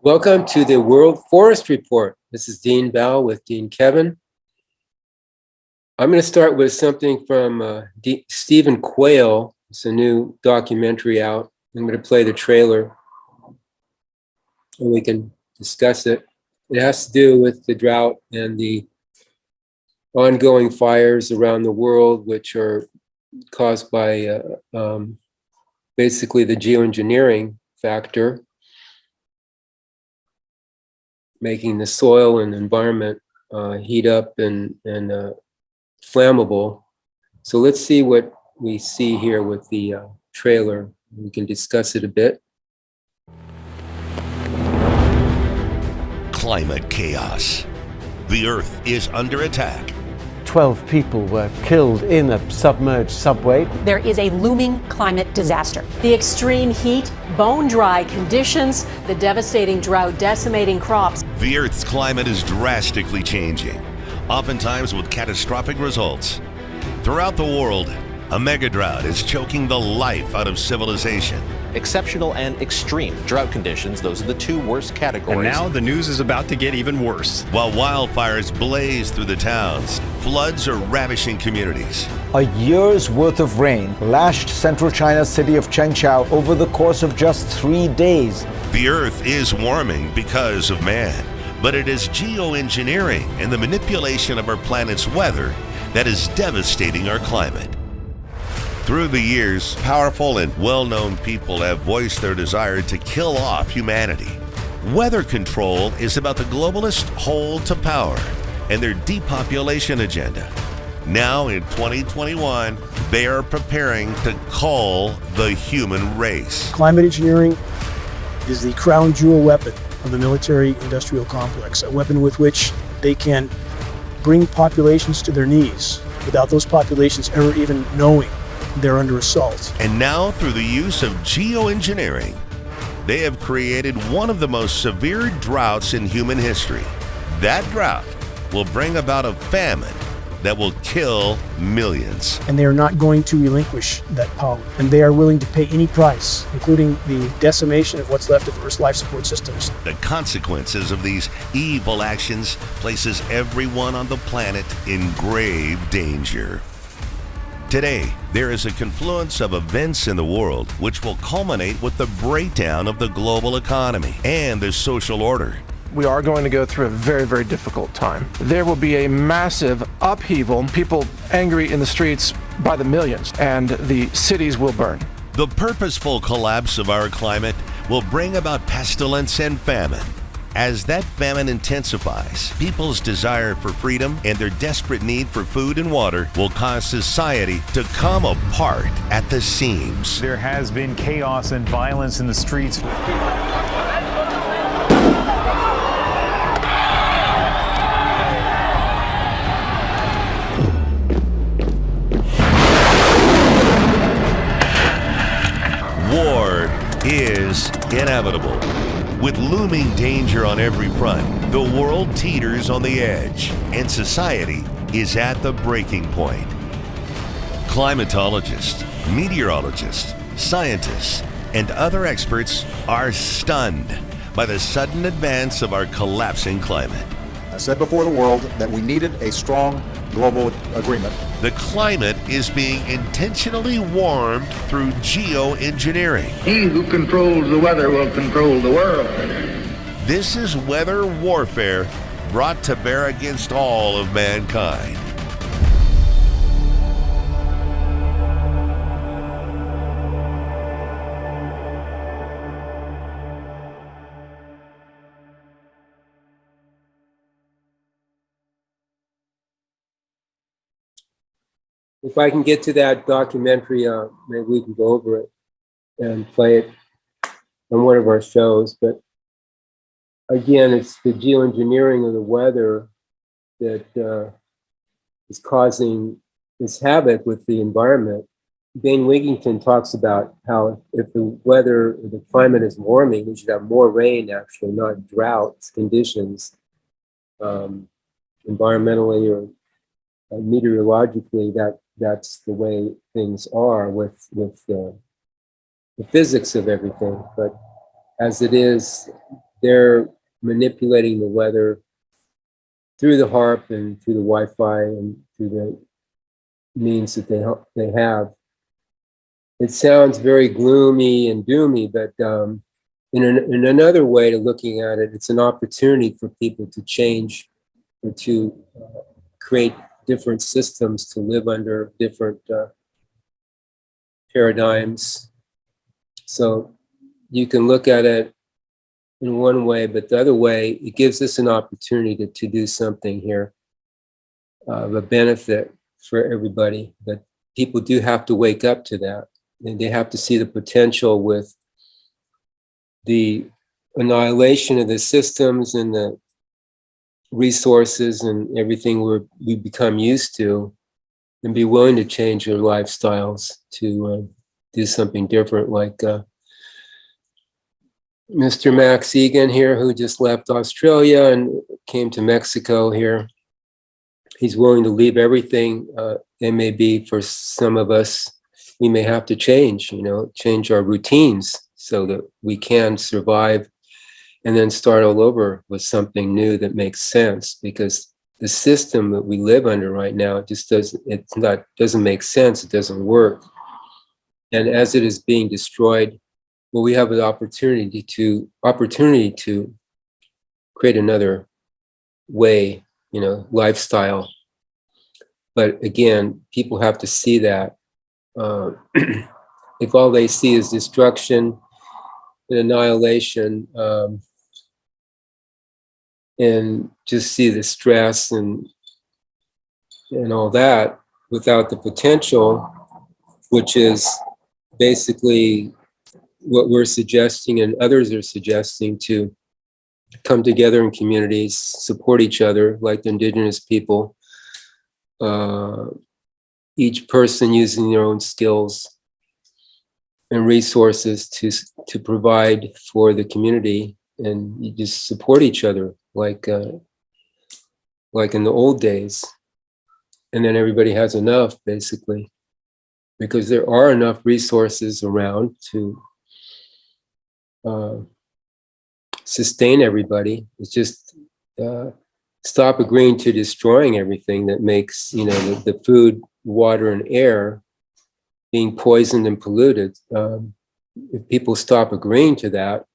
Welcome to the World Forest Report. This is Dean Bell with Dean Kevin. I'm going to start with something from Stephen Quayle. It's a new documentary out. I'm going to play the trailer and we can discuss it. It has to do with the drought and the ongoing fires around the world, which are caused by basically the geoengineering factor, making the soil and environment heat up and flammable. So let's see what we see here with the trailer. We can discuss it a bit. Climate chaos. The Earth is under attack. 12 people were killed in a submerged subway. There is a looming climate disaster. The extreme heat, bone-dry conditions, the devastating drought decimating crops. The Earth's climate is drastically changing, oftentimes with catastrophic results. Throughout the world, a mega drought is choking the life out of civilization. Exceptional and extreme drought conditions, those are the two worst categories. And now the news is about to get even worse. While wildfires blaze through the towns, floods are ravishing communities. A year's worth of rain lashed central China's city of Chengqiao over the course of just 3 days. The Earth is warming because of man, but it is geoengineering and the manipulation of our planet's weather that is devastating our climate. Through the years, powerful and well-known people have voiced their desire to kill off humanity. Weather control is about the globalist hold to power and their depopulation agenda. Now in 2021, they are preparing to cull the human race. Climate engineering is the crown jewel weapon of the military-industrial complex, a weapon with which they can bring populations to their knees without those populations ever even knowing they're under assault. And now, through the use of geoengineering, they have created one of the most severe droughts in human history. That drought will bring about a famine that will kill millions. And they are not going to relinquish that power. And they are willing to pay any price, including the decimation of what's left of Earth's life support systems. The consequences of these evil actions places everyone on the planet in grave danger. Today, there is a confluence of events in the world which will culminate with the breakdown of the global economy and the social order. We are going to go through a very, very difficult time. There will be a massive upheaval, people angry in the streets by the millions, and the cities will burn. The purposeful collapse of our climate will bring about pestilence and famine. As that famine intensifies, people's desire for freedom and their desperate need for food and water will cause society to come apart at the seams. There has been chaos and violence in the streets. War is inevitable. With looming danger on every front, the world teeters on the edge, and society is at the breaking point. Climatologists, meteorologists, scientists, and other experts are stunned by the sudden advance of our collapsing climate. I said before the world that we needed a strong global agreement. The climate is being intentionally warmed through geoengineering. He who controls the weather will control the world. This is weather warfare brought to bear against all of mankind. If I can get to that documentary, maybe we can go over it and play it on one of our shows. But again, it's the geoengineering of the weather that is causing this havoc with the environment. Dane Wigington talks about how if the weather, or the climate is warming, we should have more rain, actually, not droughts conditions, environmentally or meteorologically. That's the way things are with the physics of everything. But as it is, they're manipulating the weather through the HARP and through the Wi-Fi and through the means that they have. It sounds very gloomy and doomy, but in another way to looking at it, it's an opportunity for people to change or to create different systems to live under different paradigms. So you can look at it in one way, but the other way, it gives us an opportunity to do something here of a benefit for everybody. But people do have to wake up to that. And they have to see the potential with the annihilation of the systems and the resources and everything we become used to, and be willing to change their lifestyles to do something different, like Mr. Max Egan here, who just left Australia and came to Mexico here. He's willing to leave everything. It may be for some of us, we may have to change, change our routines so that we can survive and then start all over with something new that makes sense, because the system that we live under right now, just doesn't make sense. It doesn't work. And as it is being destroyed, well, we have an opportunity to create another way, lifestyle. But again, people have to see that. If all they see is destruction and annihilation, and just see the stress and all that, without the potential, which is basically what we're suggesting and others are suggesting, to come together in communities, support each other like the indigenous people, each person using their own skills and resources to provide for the community, and you just support each other like in the old days. And then everybody has enough, basically, because there are enough resources around to sustain everybody. It's just stop agreeing to destroying everything that makes, the food, water, and air being poisoned and polluted. If people stop agreeing to that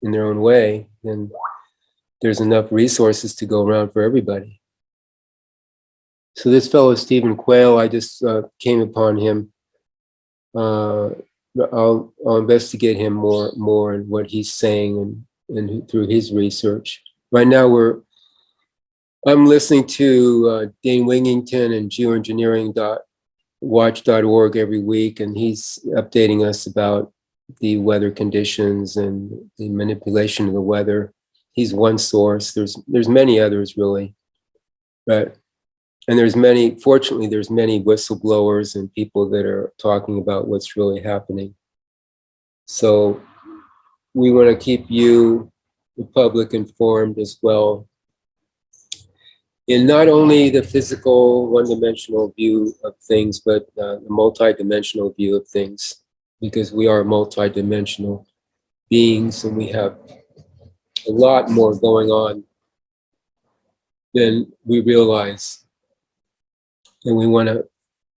in their own way, then there's enough resources to go around for everybody. So this fellow, Stephen Quayle, I just came upon him. I'll investigate him more and what he's saying and through his research. Right now I'm listening to Dane Wingington and Geoengineering.watch.org every week, and he's updating us about the weather conditions and the manipulation of the weather. He's one source. There's many others, really, and fortunately there's many whistleblowers and people that are talking about what's really happening. So we want to keep you, the public, informed as well, in not only the physical one-dimensional view of things, but the multi-dimensional view of things, because we are multi-dimensional beings and we have a lot more going on than we realize. And we want to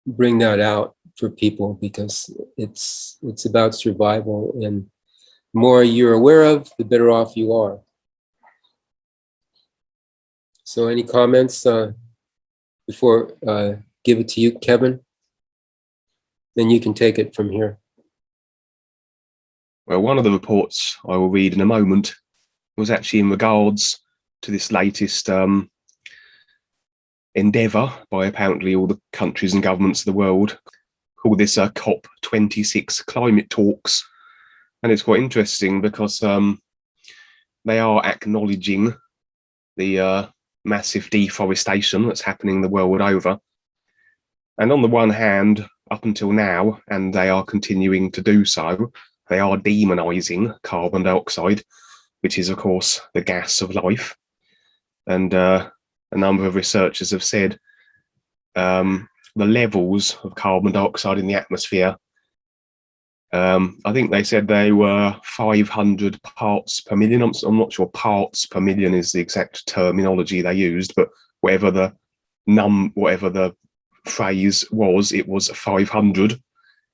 bring that out for people, because it's about survival, and the more you're aware of, the better off you are. So any comments before give it to you, Kevin? Then you can take it from here. Well, one of the reports I will read in a moment was actually in regards to this latest endeavour by apparently all the countries and governments of the world, called this COP26 climate talks. And it's quite interesting because they are acknowledging the massive deforestation that's happening the world over. And on the one hand, up until now, and they are continuing to do so, they are demonising carbon dioxide, which is, of course, the gas of life. And a number of researchers have said the levels of carbon dioxide in the atmosphere I think they said they were 500 parts per million. I'm not sure parts per million is the exact terminology they used, but whatever the phrase was, it was 500.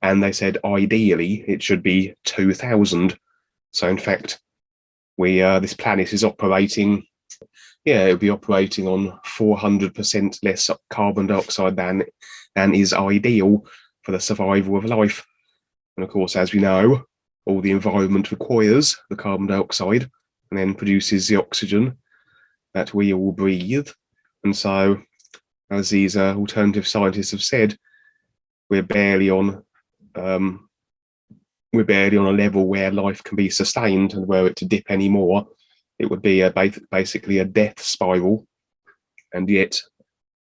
And they said ideally it should be 2,000. So in fact, this planet is operating, it'll be operating on 400% less carbon dioxide than is ideal for the survival of life. And of course, as we know, all the environment requires the carbon dioxide and then produces the oxygen that we all breathe. And so, as these alternative scientists have said, we're barely on a level where life can be sustained, and were it to dip anymore, it would be basically a death spiral. And yet,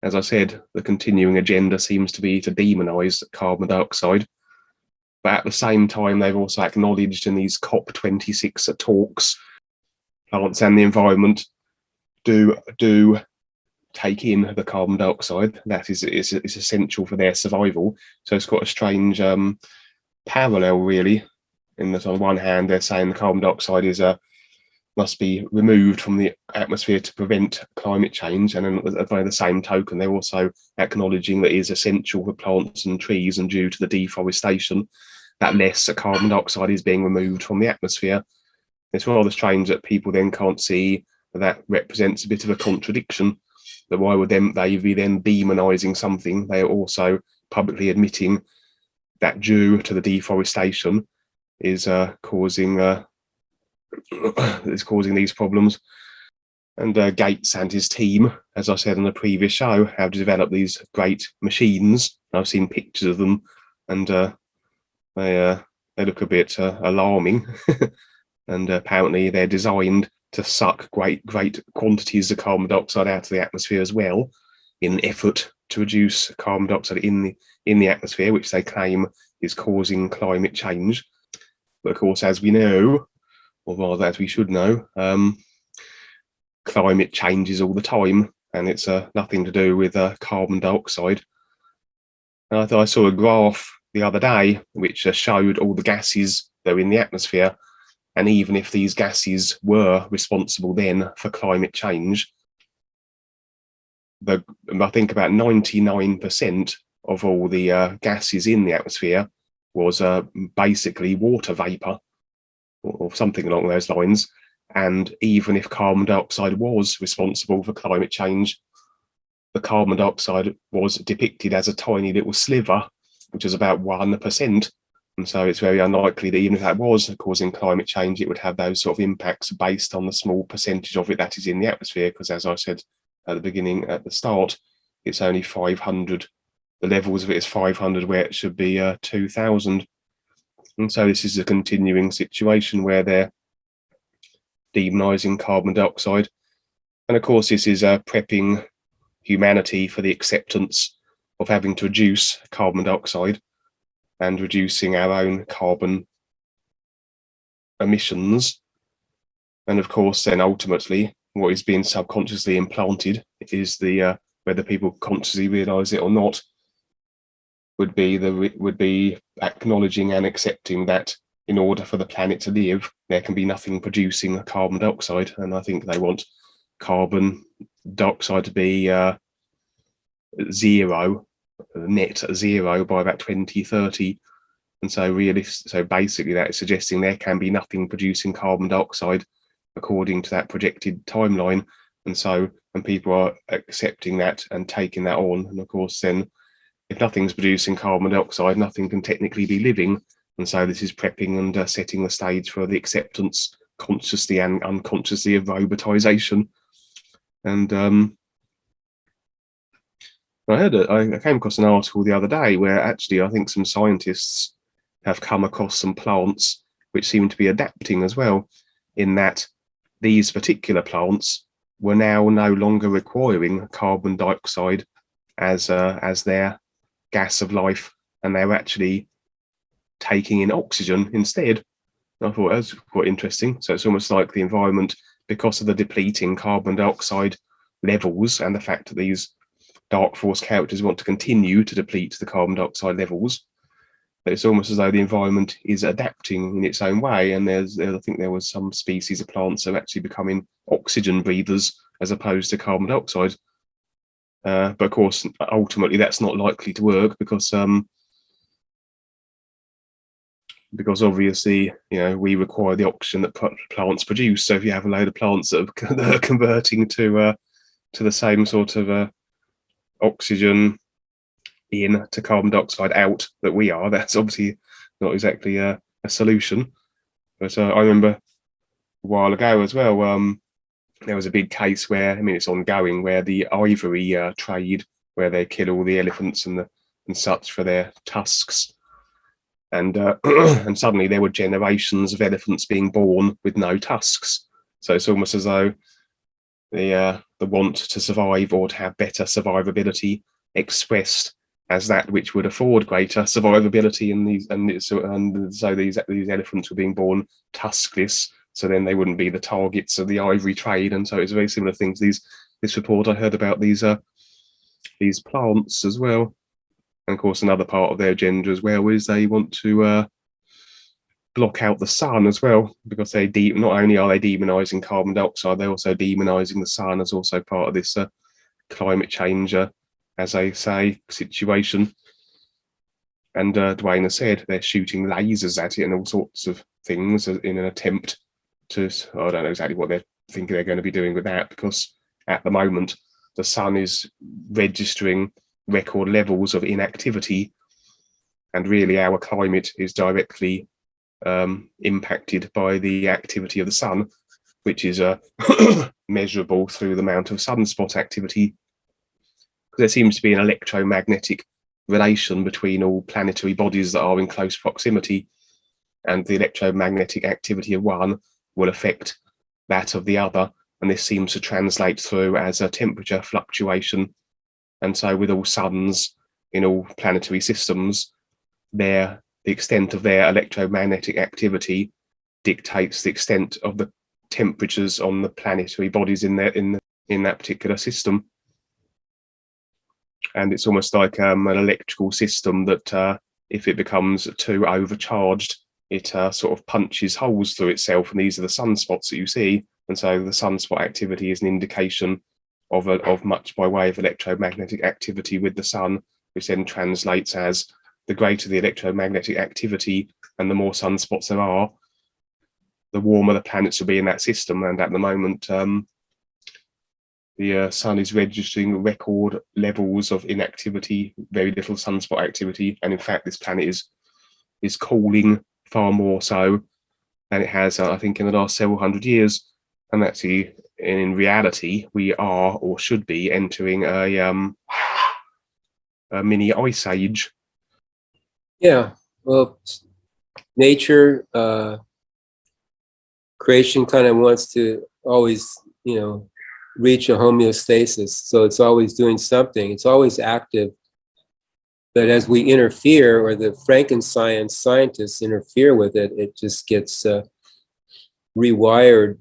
as I said, the continuing agenda seems to be to demonize carbon dioxide. But at the same time, they've also acknowledged in these COP26 talks, plants and the environment do take in the carbon dioxide. That is essential for their survival. So it's got a strange parallel, really. In that, on one hand, they're saying the carbon dioxide must be removed from the atmosphere to prevent climate change, and then by the same token, they're also acknowledging that it is essential for plants and trees, and due to the deforestation, that less carbon dioxide is being removed from the atmosphere. It's rather strange that people then can't see that represents a bit of a contradiction. That why would they be then demonizing something? They are also publicly admitting that due to the deforestation is causing these problems. And Gates and his team, as I said on the previous show, have developed these great machines. I've seen pictures of them, and they look a bit alarming. And apparently they're designed to suck great quantities of carbon dioxide out of the atmosphere as well, in an effort to reduce carbon dioxide in the atmosphere, which they claim is causing climate change. But of course, as we know, or rather as we should know, climate changes all the time, and it's nothing to do with carbon dioxide. And I saw a graph the other day which showed all the gases that are in the atmosphere, and even if these gases were responsible then for climate change, I think about 99% of all the gases in the atmosphere was basically water vapor, or something along those lines. And even if carbon dioxide was responsible for climate change, the carbon dioxide was depicted as a tiny little sliver, which is about 1%. And so it's very unlikely that even if that was causing climate change, it would have those sort of impacts based on the small percentage of it that is in the atmosphere. Because as I said at the start, it's only 500. The levels of it is 500 where it should be 2,000. And so this is a continuing situation where they're demonizing carbon dioxide. And of course, this is prepping humanity for the acceptance of having to reduce carbon dioxide and reducing our own carbon emissions. And of course, then ultimately, what is being subconsciously implanted is whether people consciously realize it or not, would be acknowledging and accepting that in order for the planet to live, there can be nothing producing carbon dioxide. And I think they want carbon dioxide to be zero, net zero by about 2030. And so basically that is suggesting there can be nothing producing carbon dioxide according to that projected timeline. And so when people are accepting that and taking that on, and of course then if nothing's producing carbon dioxide, nothing can technically be living. And so this is prepping and setting the stage for the acceptance, consciously and unconsciously, of robotization. And I came across an article the other day where actually I think some scientists have come across some plants which seem to be adapting as well, in that these particular plants were now no longer requiring carbon dioxide as their gas of life, and they're actually taking in oxygen instead. I thought that was quite interesting. So it's almost like the environment, because of the depleting carbon dioxide levels and the fact that these dark force characters want to continue to deplete the carbon dioxide levels, But it's almost as though the environment is adapting in its own way. And I think there was some species of plants that are actually becoming oxygen breathers as opposed to carbon dioxide. But of course, ultimately, that's not likely to work because obviously, we require the oxygen that plants produce. So if you have a load of plants that are converting to the same sort of oxygen in to carbon dioxide out that we are, that's obviously not exactly a solution. But I remember a while ago as well, there was a big case where, I mean, it's ongoing, where the ivory trade, where they kill all the elephants and such for their tusks, and and suddenly there were generations of elephants being born with no tusks. So it's almost as though the want to survive or to have better survivability expressed as that which would afford greater survivability so these elephants were being born tuskless, so then they wouldn't be the targets of the ivory trade. And so it's a very similar thing to this report I heard about these plants as well. And of course, another part of their agenda as well is they want to block out the sun as well, because not only are they demonizing carbon dioxide, they're also demonizing the sun as also part of this climate change, as they say, situation. And Dwayne has said they're shooting lasers at it and all sorts of things in an attempt to, I don't know exactly what they're thinking they're going to be doing with that, because at the moment the sun is registering record levels of inactivity, and really our climate is directly impacted by the activity of the sun, which is measurable through the amount of sunspot activity. There seems to be an electromagnetic relation between all planetary bodies that are in close proximity, and the electromagnetic activity of one will affect that of the other, and this seems to translate through as a temperature fluctuation. And so with all suns in all planetary systems, the extent of their electromagnetic activity dictates the extent of the temperatures on the planetary bodies in that particular system. And it's almost like an electrical system that if it becomes too overcharged, it sort of punches holes through itself, and these are the sunspots that you see. And so the sunspot activity is an indication of much by way of electromagnetic activity with the sun, which then translates as the greater the electromagnetic activity and the more sunspots there are, the warmer the planets will be in that system. And at the moment, the sun is registering record levels of inactivity, very little sunspot activity, and in fact this planet is cooling far more so than it has, I think, in the last several hundred years. And actually, in reality, we are, or should be, entering a mini ice age. Yeah, well, nature, creation kind of wants to always, reach a homeostasis. So it's always doing something. It's always active. But as we interfere, or the Frankenstein scientists interfere with it, it just gets rewired.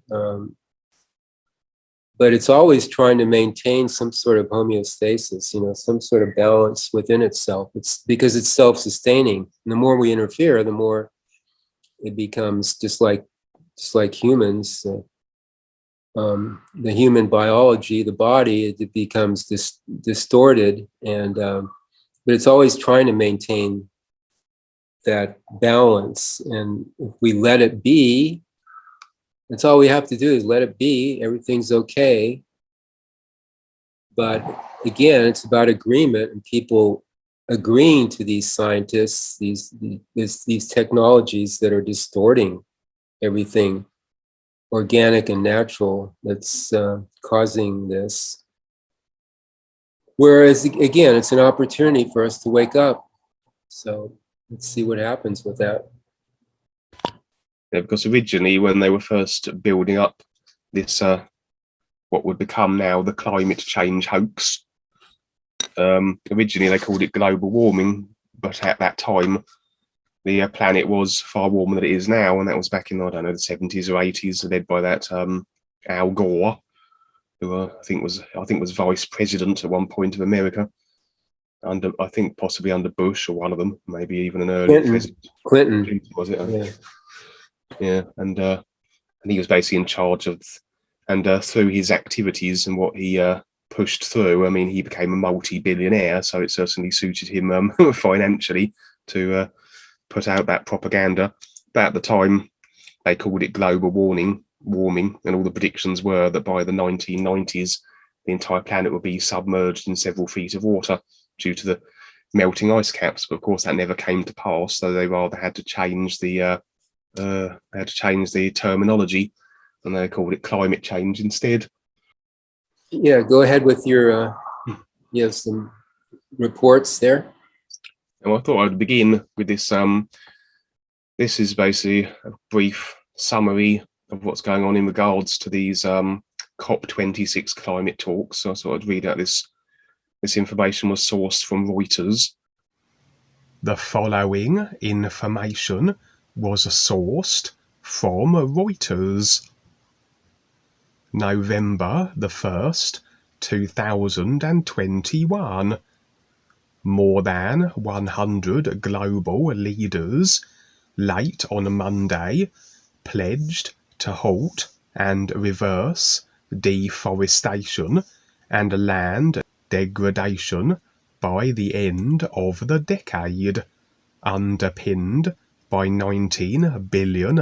But it's always trying to maintain some sort of homeostasis, some sort of balance within itself. It's because it's self-sustaining. And the more we interfere, the more it becomes just like humans. The human biology, the body, it becomes distorted, and but it's always trying to maintain that balance. And if we let it be, that's all we have to do, is let it be. Everything's okay. But again, it's about agreement, and people agreeing to these scientists, these technologies that are distorting everything organic and natural, that's causing this. Whereas, again, it's an opportunity for us to wake up. So let's see what happens with that. Yeah, because originally, when they were first building up this, what would become now the climate change hoax, originally they called it global warming, but at that time, the planet was far warmer than it is now, and that was back in, I don't know, the 70s or 80s, led by that Al Gore, who I think was vice president at one point of America. under, I think possibly under Bush or one of them, maybe even an early Clinton. president. Clinton. Was it? Yeah. Yeah, and he was basically in charge of, and through his activities and what he pushed through, I mean, he became a multi-billionaire, so it certainly suited him financially to put out that propaganda. But at the time, they called it global warming, and all the predictions were that by the 1990s, the entire planet would be submerged in several feet of water due to the melting ice caps. But of course, that never came to pass, so they rather had to change the terminology, and they called it climate change instead. Yeah, go ahead with your, you have some reports there. And I thought I'd begin with this. This is basically a brief summary of what's going on in regards to these COP26 climate talks. So I thought I'd read out this. This information was sourced from Reuters. The following information was sourced from Reuters. November the 1st, 2021. More than 100 global leaders late on Monday pledged to halt and reverse deforestation and land degradation by the end of the decade, underpinned by $19 billion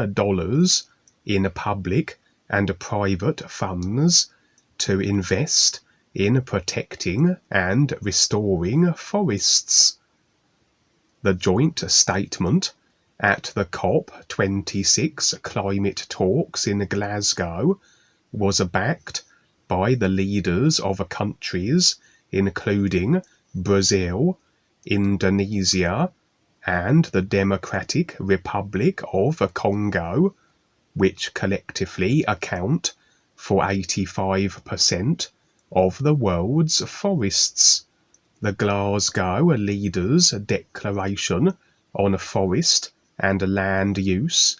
in public and private funds to invest in protecting and restoring forests. The joint statement at the COP26 climate talks in Glasgow was backed by the leaders of countries including Brazil, Indonesia, and the Democratic Republic of Congo, which collectively account for 85% of the world's forests. The Glasgow Leaders' Declaration on Forest and Land Use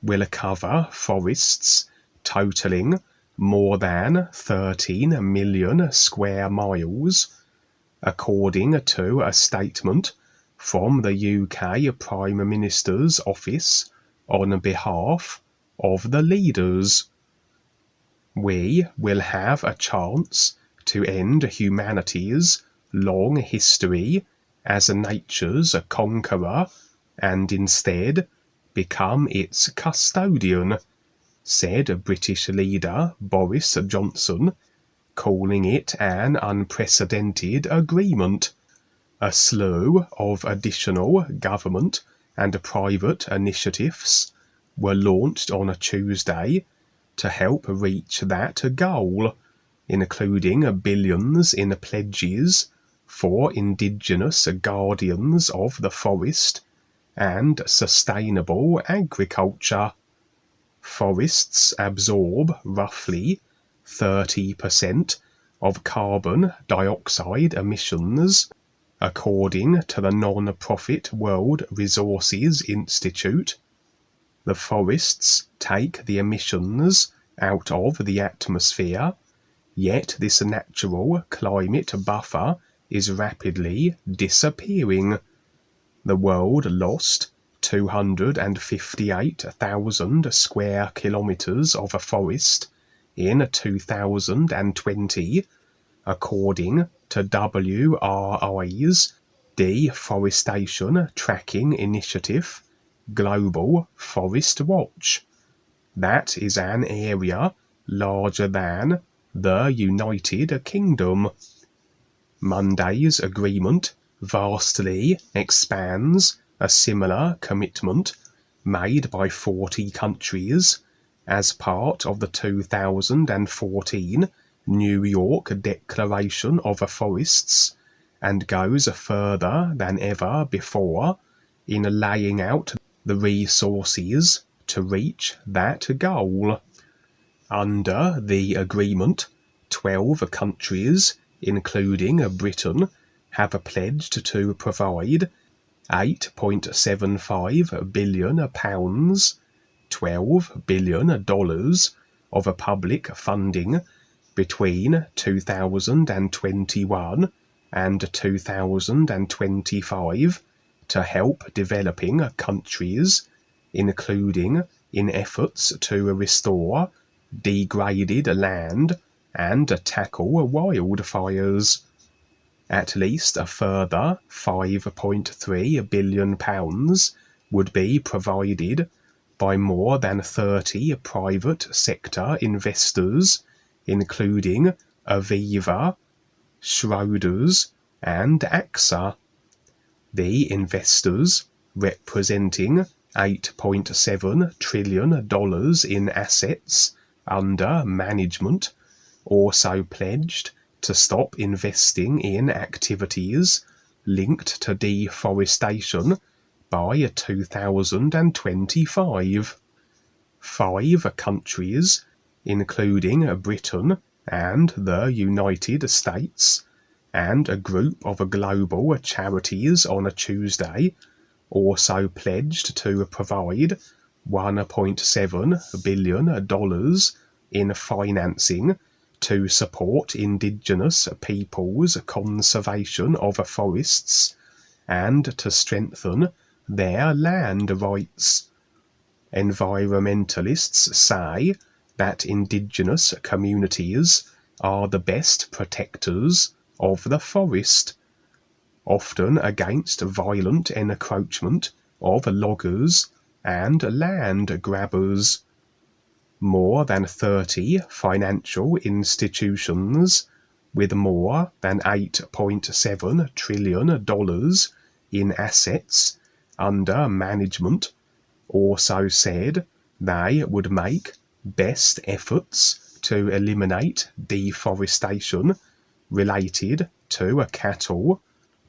will cover forests totaling more than 13 million square miles, according to a statement from the UK Prime Minister's office on behalf of the leaders. We will have a chance to end humanity's long history as nature's conqueror and instead become its custodian, said British leader Boris Johnson, calling it an unprecedented agreement. A slew of additional government and private initiatives were launched on a Tuesday to help reach that goal, including billions in pledges for indigenous guardians of the forest and sustainable agriculture. Forests absorb roughly 30% of carbon dioxide emissions, according to the non-profit World Resources Institute. The forests take the emissions out of the atmosphere, yet this natural climate buffer is rapidly disappearing. The world lost 258,000 square kilometers of a forest in 2020, according to WRI's Deforestation Tracking Initiative, Global Forest Watch. That is an area larger than the United Kingdom. Monday's agreement vastly expands a similar commitment made by 40 countries as part of the 2014 New York Declaration of Forests, and goes further than ever before in laying out the resources to reach that goal. Under the agreement, 12 countries, including Britain, have pledged to provide £8.75 billion, $12 billion of public funding between 2021 and 2025 to help developing countries, including in efforts to restore degraded land and tackle wildfires. At least a further £5.3 billion would be provided by more than 30 private sector investors, including Aviva, Schroders, and AXA. The investors, representing $8.7 trillion in assets under management, also pledged to stop investing in activities linked to deforestation by 2025. 5 countries, including Britain and the United States, and a group of global charities on a Tuesday, also pledged to provide $1.7 billion in financing to support indigenous peoples' conservation of forests and to strengthen their land rights. Environmentalists say that indigenous communities are the best protectors of the forest, often against violent encroachment of loggers and land grabbers. More than 30 financial institutions with more than $8.7 trillion in assets under management also said they would make best efforts to eliminate deforestation related to cattle,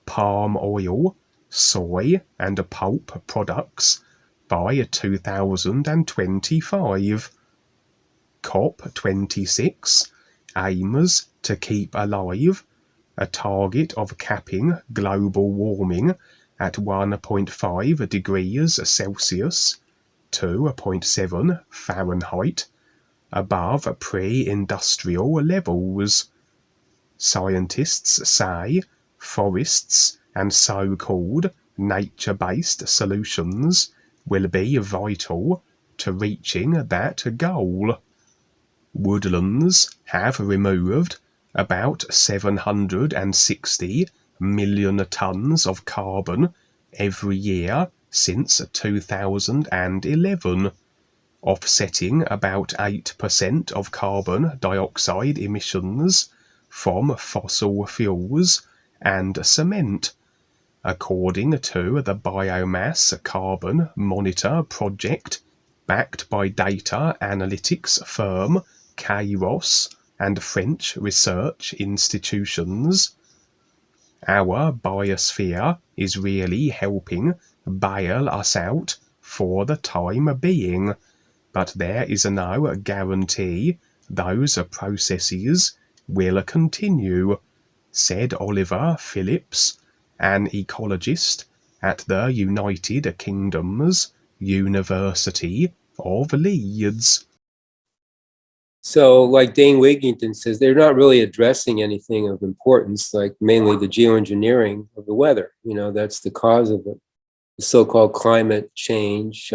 palm oil, soy, and pulp products by 2025. COP26 aims to keep alive a target of capping global warming at 1.5 degrees Celsius, 2.7 Fahrenheit, above pre-industrial levels. Scientists say forests and so-called nature-based solutions will be vital to reaching that goal. Woodlands have removed about 760 million tons of carbon every year since 2011, offsetting about 8% of carbon dioxide emissions from fossil fuels and cement, according to the Biomass Carbon Monitor project backed by data analytics firm Kairos and French research institutions. Our biosphere is really helping bail us out for the time being, but there is no guarantee those processes will continue, said Oliver Phillips, an ecologist at the United Kingdom's University of Leeds. So, like Dane Wigington says, they're not really addressing anything of importance, like mainly the geoengineering of the weather. You know, that's the cause of it, the so-called climate change.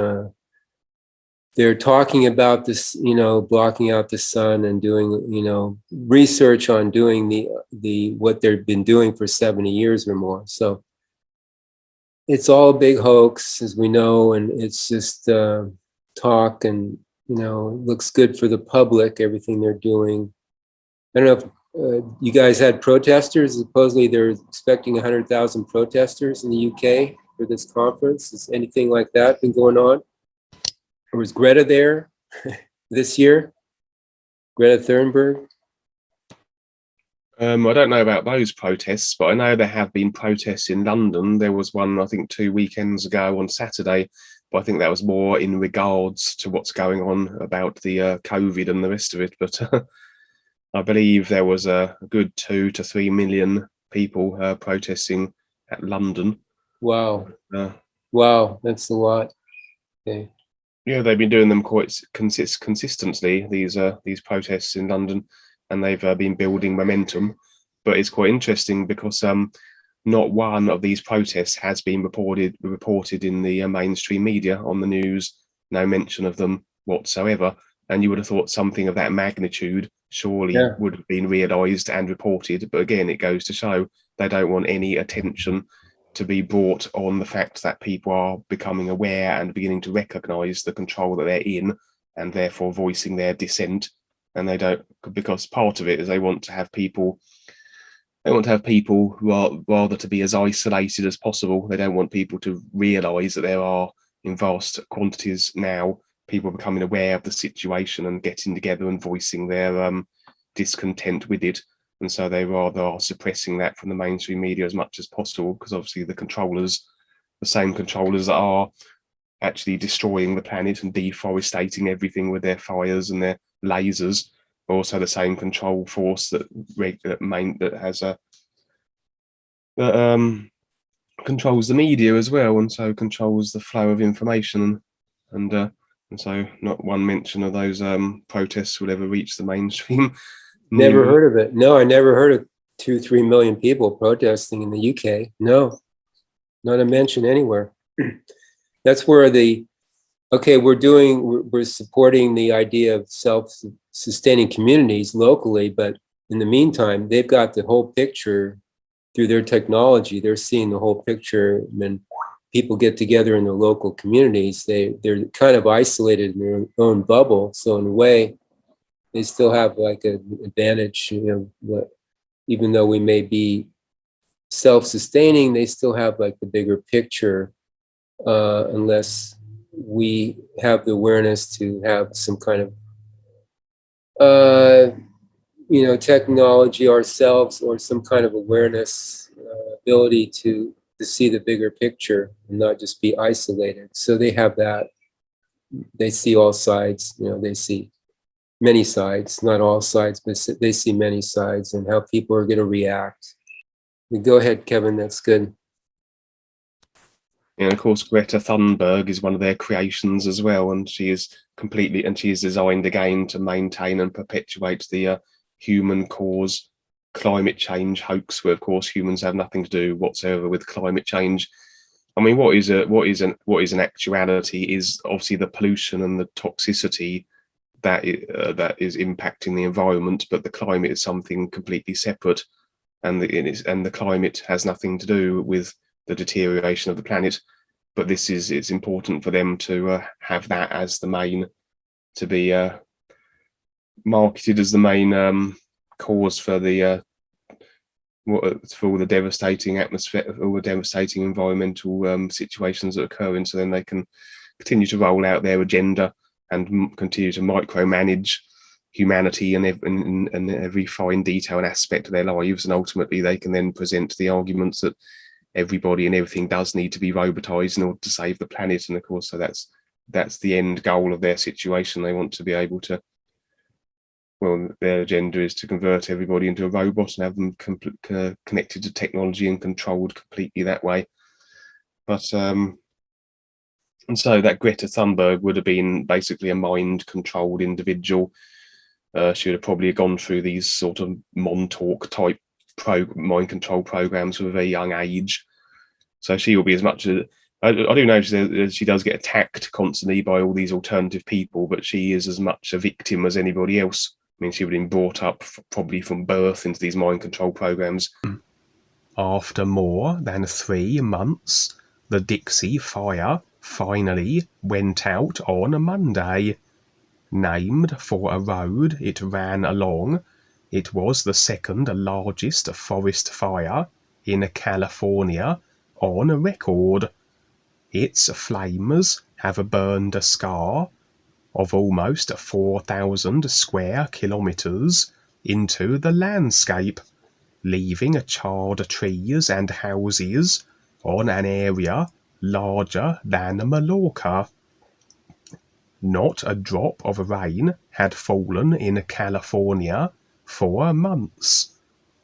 They're talking about this, you know, blocking out the sun and doing, you know, research on doing the what they've been doing for 70 years or more. So it's all a big hoax, as we know, and it's just talk, and you know, looks good for the public, everything they're doing. I don't know if you guys had protesters. Supposedly they're expecting 100,000 protesters in the UK for this conference. Has anything like that been going on? Or was Greta there this year? Greta Thunberg? I don't know about those protests, but I know there have been protests in London. There was one, I think, 2 weekends ago on Saturday, but I think that was more in regards to what's going on about the COVID and the rest of it. But I believe there was a good 2 to 3 million people protesting at London. Wow. Wow, that's a lot. Okay. Yeah, they've been doing them quite consistently, these protests in London, and they've been building momentum. but it's quite interesting because not one of these protests has been reported in the mainstream media on the news. No mention of them whatsoever. And you would have thought something of that magnitude surely would have been realised and reported. But again, it goes to show they don't want any attention to be brought on the fact that people are becoming aware and beginning to recognise the control that they're in, and therefore voicing their dissent. And they don't, because part of it is they want to have people who are rather to be as isolated as possible. They don't want people to realise that there are, in vast quantities now, people becoming aware of the situation and getting together and voicing their discontent with it. And so they rather are suppressing that from the mainstream media as much as possible, because obviously the same controllers that are actually destroying the planet and deforestating everything with their fires and their lasers, are also the same control force that controls the media as well, and so controls the flow of information, and so not one mention of those protests would ever reach the mainstream. Never heard of it. No, I never heard of 2-3 million people protesting in the UK. No, not a mention anywhere. That's where we're supporting the idea of self-sustaining communities locally, but in the meantime, they've got the whole picture through their technology. They're seeing the whole picture. When people get together in their local communities, they're kind of isolated in their own bubble. So in a way, they still have like an advantage, even though we may be self-sustaining, they still have like the bigger picture, unless we have the awareness to have some kind of, technology ourselves, or some kind of awareness, ability to see the bigger picture and not just be isolated. So they have that. They see all sides, they see many sides, not all sides, but they see many sides and how people are going to react. Go ahead, Kevin, that's good. And of course, Greta Thunberg is one of their creations as well, and she is designed again to maintain and perpetuate the human cause climate change hoax, where of course humans have nothing to do whatsoever with climate change. I mean, what is an actuality is obviously the pollution and the toxicity that is impacting the environment, but the climate is something completely separate, and the climate has nothing to do with the deterioration of the planet. But it's important for them to have that as the main, to be marketed as the main cause for all the devastating atmosphere, all the devastating environmental situations that are occurring. So then they can continue to roll out their agenda and continue to micromanage humanity and every fine detail and aspect of their lives, and ultimately they can then present the arguments that everybody and everything does need to be robotized in order to save the planet. And of course, so that's the end goal of their situation. They want to be able to, well, their agenda is to convert everybody into a robot and have them connected to technology and controlled completely that way. But and so that Greta Thunberg would have been basically a mind-controlled individual. She would have probably gone through these sort of Montauk type mind control programs from a very young age. So she will be as much as, I do know she does get attacked constantly by all these alternative people, but she is as much a victim as anybody else. I mean, she would have been brought up probably from birth into these mind control programs. After more than 3 months, the Dixie Fire finally went out on a Monday. Named for a road it ran along, it was the second largest forest fire in California on record. Its flames have burned a scar of almost 4,000 square kilometers into the landscape, leaving charred trees and houses on an area larger than Mallorca. Not a drop of rain had fallen in California for months.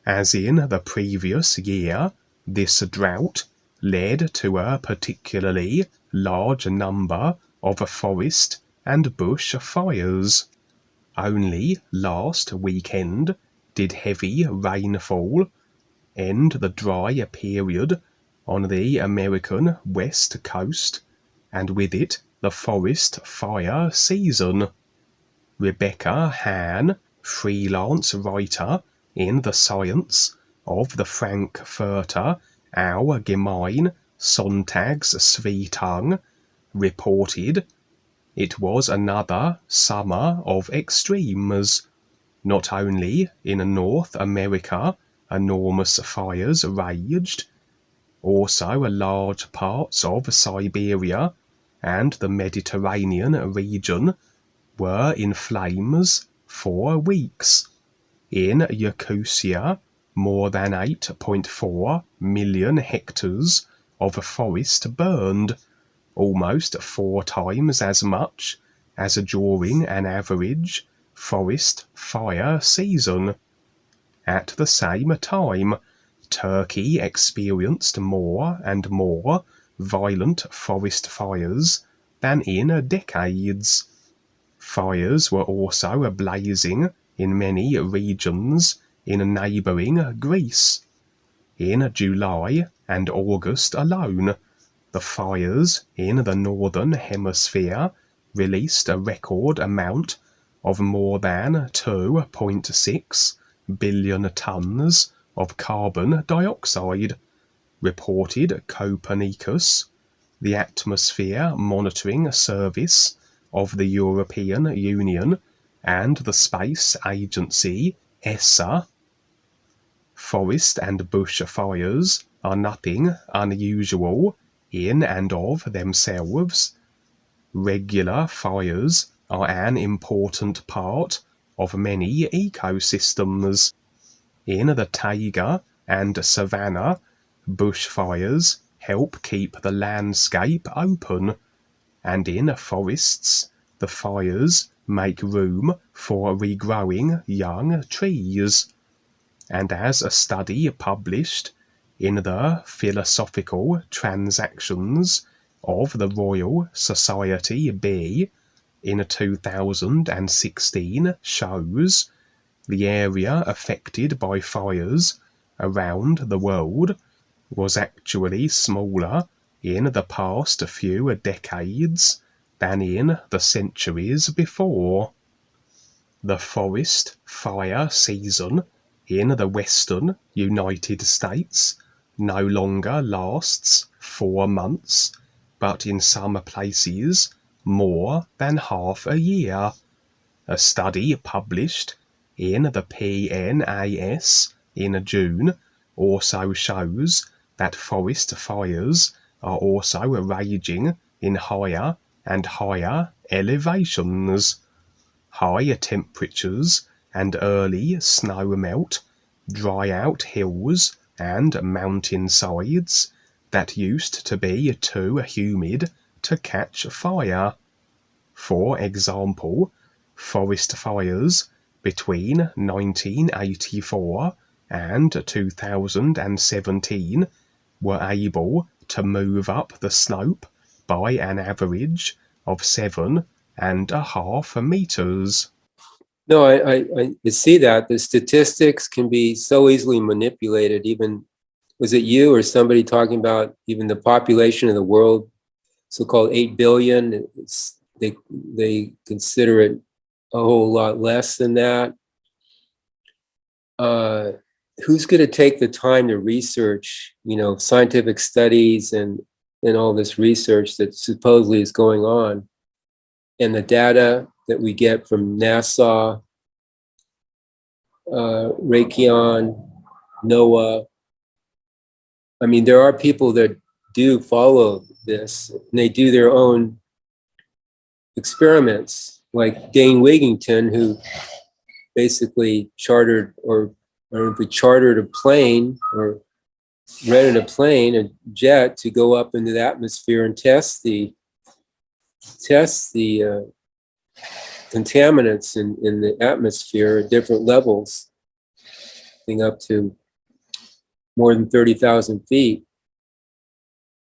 As in the previous year, this drought led to a particularly large number of forest and bush fires. Only last weekend did heavy rainfall end the dry period on the American West Coast, and with it the forest fire season. Rebecca Hahn, freelance writer in the Science of the Frankfurter Allgemeine Sonntagszeitung, reported it was another summer of extremes. Not only in North America enormous fires raged, also large parts of Siberia and the Mediterranean region were in flames for weeks. In Yakutia, more than 8.4 million hectares of forest burned, almost 4 times as much as during an average forest fire season. At the same time, Turkey experienced more and more violent forest fires than in decades. Fires were also blazing in many regions in neighbouring Greece. In July and August alone, the fires in the Northern Hemisphere released a record amount of more than 2.6 billion tonnes of carbon dioxide, reported Copernicus, the atmosphere monitoring service of the European Union and the Space Agency ESA. Forest and bush fires are nothing unusual in and of themselves. Regular fires are an important part of many ecosystems. In the taiga and savanna, bushfires help keep the landscape open, and in forests, the fires make room for regrowing young trees. And as a study published in the Philosophical Transactions of the Royal Society B in 2016 shows, the area affected by fires around the world was actually smaller in the past few decades than in the centuries before. The forest fire season in the western United States no longer lasts 4 months, but in some places more than half a year. A study published in the PNAS in June also shows that forest fires are also raging in higher and higher elevations. High temperatures and early snow melt dry out hills and mountain sides that used to be too humid to catch fire. For example, forest fires between 1984 and 2017 were able to move up the slope by an average of 7.5 meters. No, I see that. The statistics can be so easily manipulated. Even, was it you or somebody talking about even the population of the world, so-called 8 billion? They consider it a whole lot less than that. Who's going to take the time to research, scientific studies and all this research that supposedly is going on, and the data that we get from NASA, Raytheon, NOAA? I mean, there are people that do follow this, and they do their own experiments, like Dane Wigington, who basically chartered a plane or rented a plane, a jet, to go up into the atmosphere and test the contaminants in the atmosphere at different levels, being up to more than 30,000 feet.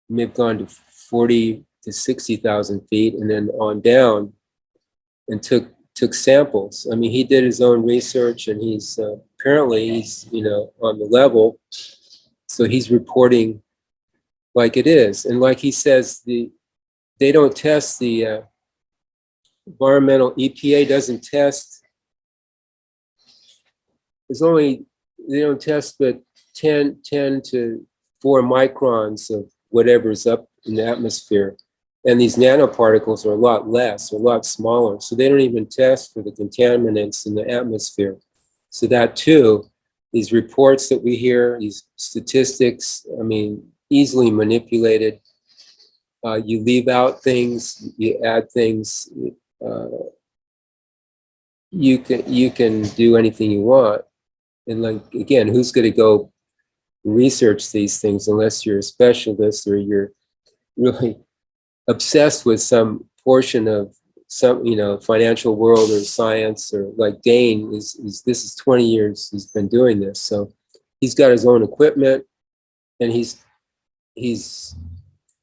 May have gone to 40 to 60,000 feet and then on down, and took samples. I mean, he did his own research, and he's apparently he's, on the level. So he's reporting like it is. And like he says, they don't test the environmental, EPA doesn't test. They don't test but 10 to 4 microns of whatever's up in the atmosphere. And these nanoparticles are a lot less, a lot smaller. So they don't even test for the contaminants in the atmosphere. So that too, these reports that we hear, these statistics, easily manipulated. You leave out things, you add things. You can do anything you want. And like, again, who's going to go research these things unless you're a specialist or you're really obsessed with some portion of some, financial world or science, or like Dane this is 20 years he's been doing this. So he's got his own equipment, and he's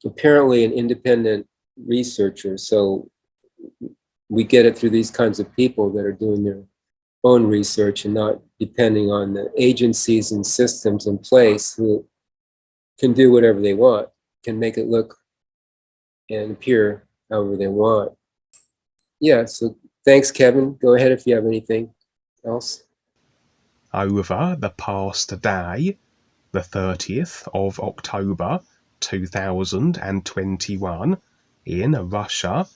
apparently an independent researcher. So we get it through these kinds of people that are doing their own research and not depending on the agencies and systems in place who can do whatever they want, can make it look and appear however they want. Yeah, so thanks, Kevin. Go ahead if you have anything else. Over the past day, the 30th of October 2021, in Russia,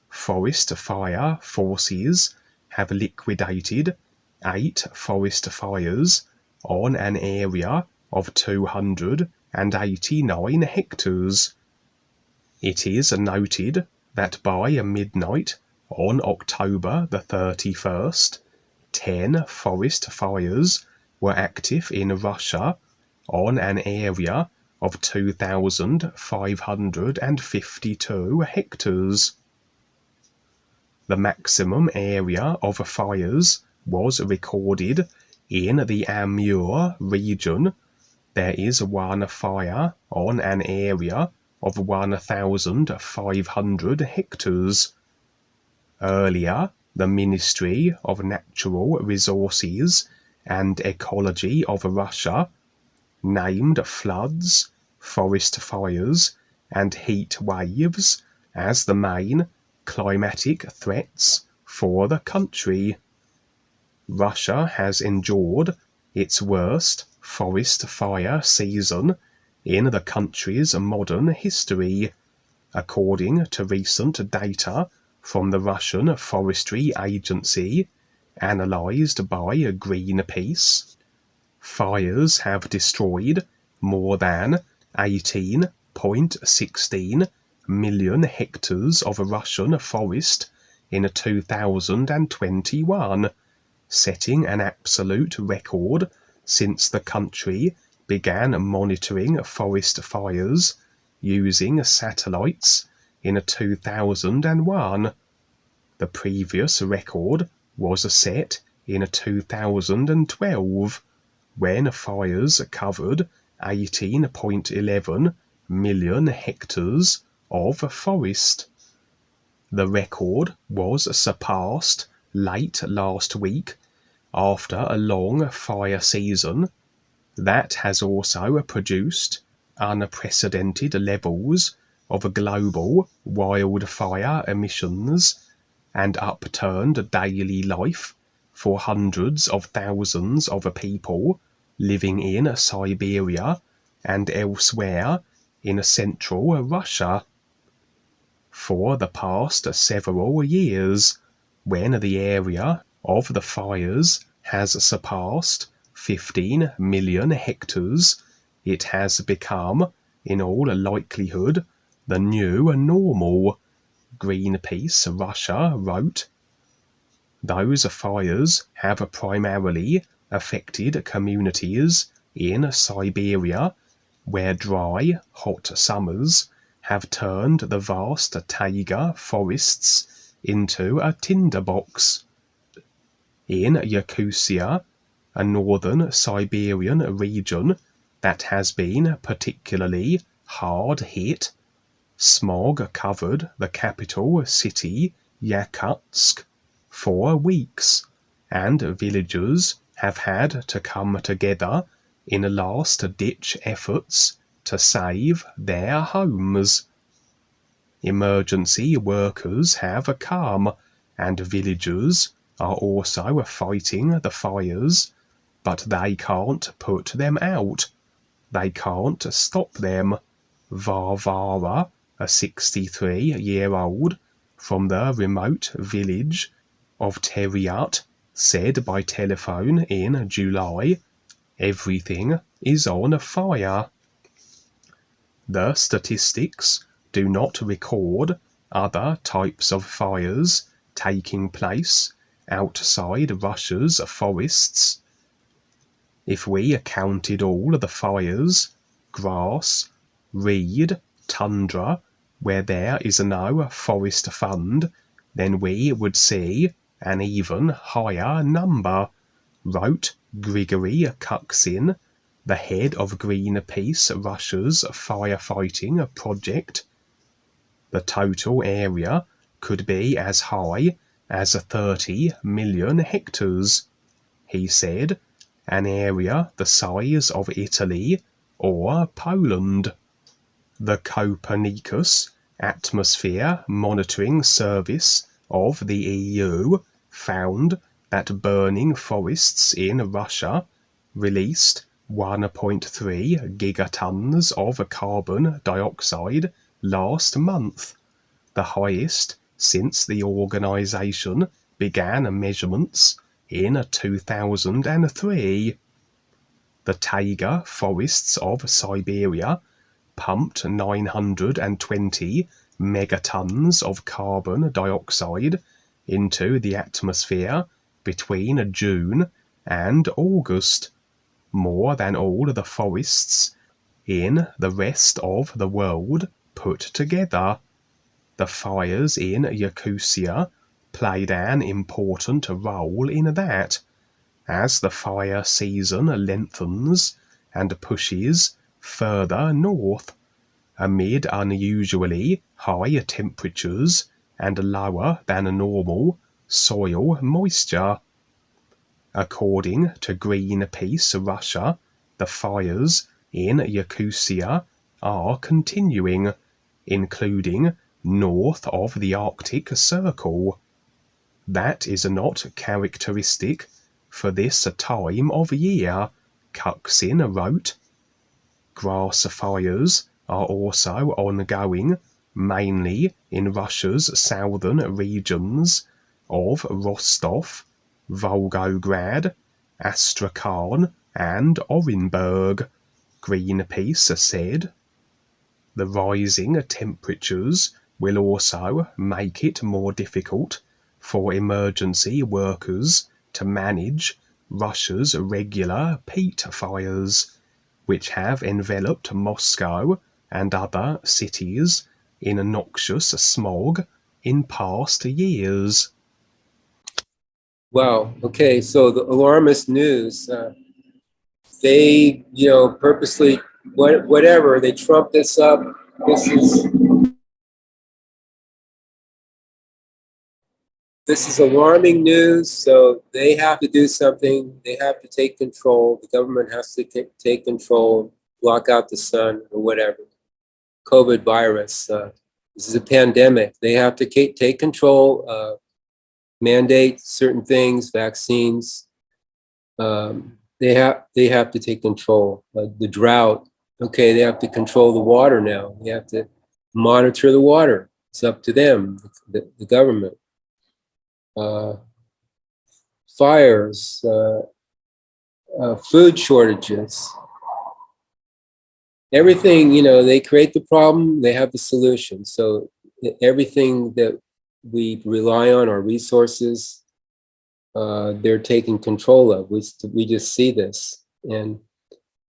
forest fire forces have liquidated 8 forest fires on an area of 289 hectares. It is noted that by midnight on October the 31st, 10 forest fires were active in Russia on an area of 2,552 hectares. The maximum area of fires was recorded in the Amur region. There is one fire on an area of 1,500 hectares. Earlier, the Ministry of Natural Resources and Ecology of Russia named floods, forest fires, and heat waves as the main climatic threats for the country. Russia has endured its worst forest fire season in the country's modern history, according to recent data from the Russian Forestry Agency, analyzed by Greenpeace. Fires have destroyed more than 18.16 million hectares of Russian forest in 2021, setting an absolute record since the country began monitoring forest fires using satellites in 2001. The previous record was set in 2012, when fires covered 18.11 million hectares of forest. The record was surpassed late last week after a long fire season that has also produced unprecedented levels of global wildfire emissions and upturned daily life for hundreds of thousands of people living in Siberia and elsewhere in central Russia. For the past several years, when the area of the fires has surpassed 15 million hectares, it has become, in all likelihood, the new normal, Greenpeace Russia wrote. Those fires have primarily affected communities in Siberia, where dry, hot summers have turned the vast taiga forests into a tinderbox. In Yakutia, a northern Siberian region that has been particularly hard hit, smog covered the capital city Yakutsk for weeks, and villagers have had to come together in last-ditch efforts to save their homes. Emergency workers have come, and villagers are also fighting the fires, but they can't put them out. They can't stop them. Varvara, a 63-year-old from the remote village of Teriat, said by telephone in July, "Everything is on fire." The statistics do not record other types of fires taking place outside Russia's forests. If we counted all the fires, grass, reed, tundra, where there is no forest fund, then we would see an even higher number, wrote Grigory Kuksin, the head of Greenpeace Russia's firefighting project. The total area could be as high as 30 million hectares, he said, an area the size of Italy or Poland. The Copernicus Atmosphere Monitoring Service of the EU found that burning forests in Russia released 1.3 gigatons of carbon dioxide last month, the highest since the organization began measurements in 2003. The taiga forests of Siberia pumped 920 megatons of carbon dioxide into the atmosphere between June and August, more than all the forests in the rest of the world put together. The fires in Yakutia played an important role in that, as the fire season lengthens and pushes further north, amid unusually high temperatures and lower than normal soil moisture. According to Greenpeace Russia, the fires in Yakutia are continuing, including north of the Arctic Circle. That is not characteristic for this time of year, Kuksin wrote. Grass fires are also ongoing, mainly in Russia's southern regions of Rostov, Volgograd, Astrakhan, and Orenburg, Greenpeace said. The rising temperatures will also make it more difficult for emergency workers to manage Russia's regular peat fires, which have enveloped Moscow and other cities in noxious smog in past years. Wow. Okay. So the alarmist news, they, purposely, whatever, they trump this up. This is alarming news. So they have to do something. They have to take control. The government has to take control, block out the sun or whatever. COVID virus. This is a pandemic. They have to take control, mandate certain things, vaccines. They have to take control. The drought. Okay, they have to control the water now. They have to monitor the water. It's up to them, the government. Fires, food shortages. Everything, they create the problem, they have the solution. So everything that we rely on, our resources, they're taking control of. We just see this. And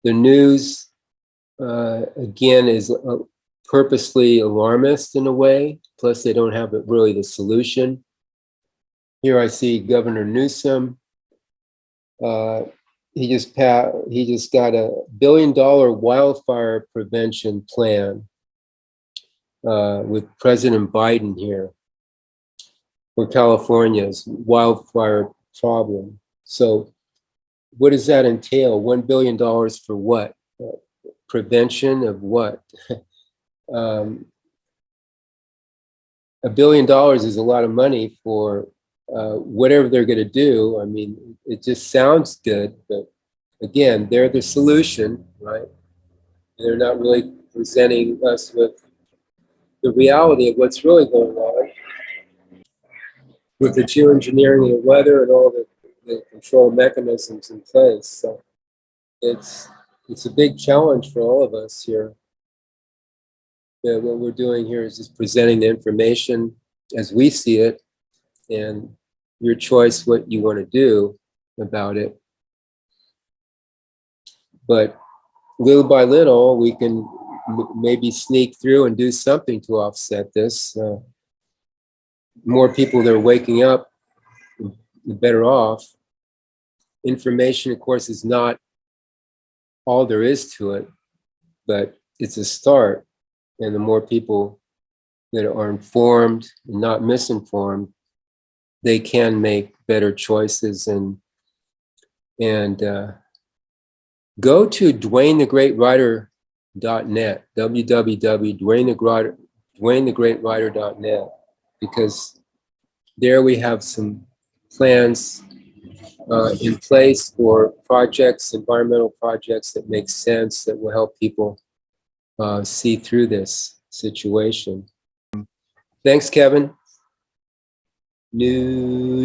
the news, again, is purposely alarmist in a way, plus they don't have really the solution. Here I see Governor Newsom. He just got $1 billion wildfire prevention plan with President Biden here for California's wildfire problem. So what does that entail? $1 billion for what? Prevention of what? $1 billion is a lot of money for whatever they're going to do. I mean, it just sounds good, but again, they're the solution, right? They're not really presenting us with the reality of what's really going on with the geoengineering of the weather and all the control mechanisms in place. So it's a big challenge for all of us here. What we're doing here is just presenting the information as we see it, and your choice what you want to do about it. But little by little, we can maybe sneak through and do something to offset this. More people that are waking up, the better off. Information, of course, is not all there is to it, but it's a start. And the more people that are informed and not misinformed, they can make better choices. And go to DwayneTheGreatWriter.net, www.DwayneTheGreatWriter.net, because there we have some plans in place for projects, environmental projects that make sense, that will help people see through this situation. Thanks, Kevin. New